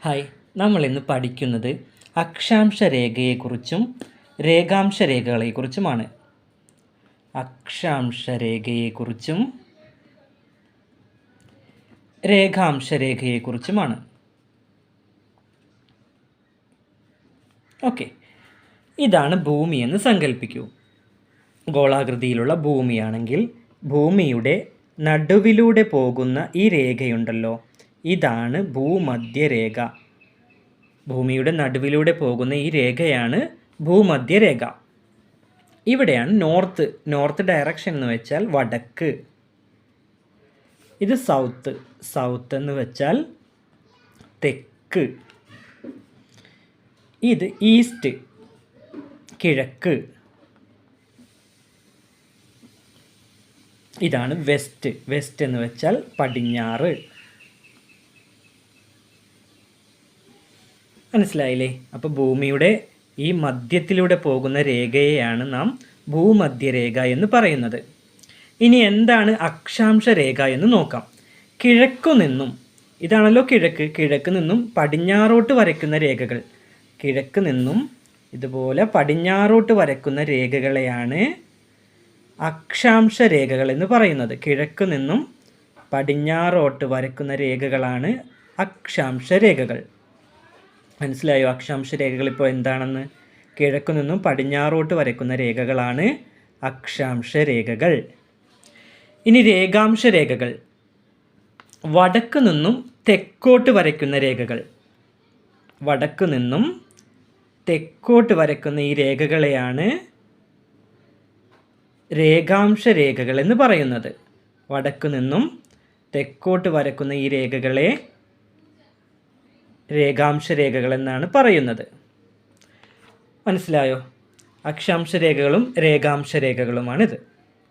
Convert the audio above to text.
Hi, നമ്മൾ ഇന്ന് പഠിക്കുന്നത് അക്ഷാംശ രേഖയെക്കുറിച്ചും രേഖാംശ രേഖകളെക്കുറിച്ചുമാണ്. അക്ഷാംശ രേഖയെക്കുറിച്ചും രേഖാംശ രേഖയെക്കുറിച്ചുമാണ്. ഓക്കെ, ഇതാണ് ഭൂമി എന്ന് സങ്കല്പിക്കൂ. ഗോളാകൃതിയിലുള്ള ഭൂമിയാണെങ്കിൽ ഭൂമിയുടെ നടുവിലൂടെ പോകുന്ന ഈ രേഖയുണ്ടല്ലോ, ഇതാണ് ഭൂമധ്യരേഖ. ഭൂമിയുടെ നടുവിലൂടെ പോകുന്ന ഈ രേഖയാണ് ഭൂമധ്യരേഖ. ഇവിടെയാണ് നോർത്ത് ഡയറക്ഷൻ എന്ന് വെച്ചാൽ വടക്ക്. ഇത് സൗത്ത് എന്ന് വെച്ചാൽ തെക്ക്. ഇത് ഈസ്റ്റ്, കിഴക്ക്. ഇതാണ് വെസ്റ്റ് എന്ന് വെച്ചാൽ പടിഞ്ഞാറ്. മനസ്സിലായില്ലേ? അപ്പോൾ ഭൂമിയുടെ ഈ മധ്യത്തിലൂടെ പോകുന്ന രേഖയെയാണ് നാം ഭൂമധ്യരേഖ എന്ന് പറയുന്നത്. ഇനി എന്താണ് അക്ഷാംശ രേഖ എന്ന് നോക്കാം. കിഴക്കു നിന്നും, ഇതാണല്ലോ കിഴക്ക് നിന്നും പടിഞ്ഞാറോട്ട് വരയ്ക്കുന്ന രേഖകൾ. കിഴക്ക് നിന്നും ഇതുപോലെ പടിഞ്ഞാറോട്ട് വരയ്ക്കുന്ന രേഖകളെയാണ് അക്ഷാംശ രേഖകൾ എന്ന് പറയുന്നത്. കിഴക്ക് നിന്നും പടിഞ്ഞാറോട്ട് വരയ്ക്കുന്ന രേഖകളാണ് അക്ഷാംശ രേഖകൾ. മനസ്സിലായോ അക്ഷാംശ രേഖകൾ ഇപ്പോൾ എന്താണെന്ന്? കിഴക്കു നിന്നും പടിഞ്ഞാറോട്ട് വരയ്ക്കുന്ന രേഖകളാണ് അക്ഷാംശ രേഖകൾ. ഇനി രേഖാംശ രേഖകൾ, വടക്ക് നിന്നും തെക്കോട്ട് വരയ്ക്കുന്ന രേഖകൾ. വടക്ക് നിന്നും തെക്കോട്ട് വരയ്ക്കുന്ന ഈ രേഖകളെയാണ് രേഖാംശ രേഖകൾ എന്ന് പറയുന്നത്. വടക്ക് നിന്നും തെക്കോട്ട് വരയ്ക്കുന്ന ഈ രേഖകളെ രേഖാംശ രേഖകൾ എന്നാണ് പറയുന്നത്. മനസ്സിലായോ? അക്ഷാംശ രേഖകളും രേഖാംശ രേഖകളുമാണിത്.